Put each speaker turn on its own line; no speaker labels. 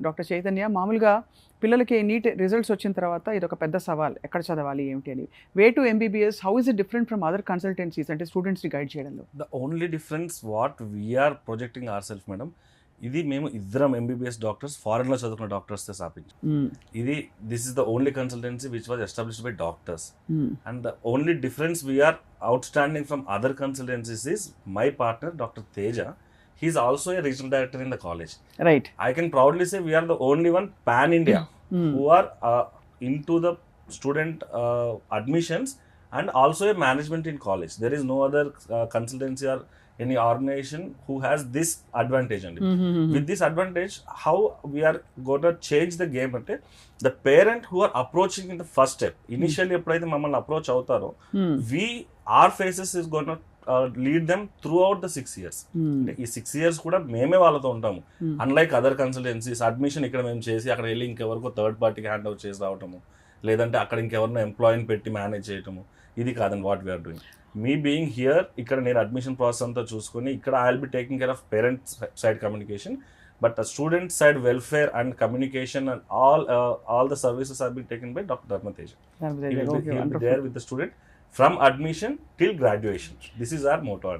Doctor Chaitanya, మామూలుగా పిల్లలకి NEET results వచ్చిన తర్వాత ఇదొక పెద్ద సవాల్. ఎక్కడ చదవాలి ఏమిటి అని. Way to MBBS how is it different from other consultancies అంటే స్టూడెంట్స్ని గైడ్ చేయడంలో?
The only difference what we are projecting our self madam, ఇది మేము ఇద్దరం ఎంబీబీఎస్ డాక్టర్స్ ఫారెన్లో చదువుకున్న డాక్టర్స్తో స్థాపించాం. ఇది this is the only consultancy which was established by doctors. And the only difference we are outstanding from other consultancies is my partner doctor Teja. He is also a regional director in the college.
Right.
I can proudly say we are the only one pan India who are into the student admissions and also a management in college. There is no other consultancy or any organization who has this advantage. With this advantage, how we are going to change the game ante the parent who are approaching in the first step initially ఎప్పుడైతే మమ్మల్ని approach అవుతారో we our faces is going to lead them through out the 6 years. ఈ 6 years కూడా మేమే వాళ్ళతో ఉంటాము. Unlike other consultancies admission ఇక్కడ మేము చేసి అక్కడ వెళ్ళి ఇంకెవరికో థర్డ్ పార్టీకి హ్యాండ్ ఓవర్ చేసి రావటము, లేదంటే అక్కడ ఇంకెవరినో ఎంప్లాయీని పెట్టి మేనేజ్ చేయటము, ఇది కాదండి what we are doing. Me being here, ఇక్కడ నేను అడ్మిషన్ ప్రాసెస్ అంతా చూసుకొని ఇక్కడ I will be taking care of parents side communication, but the student side welfare and communication and all the services are be taken by doctor Dharmateja. He will be there with the student from admission till graduation. This is our motto.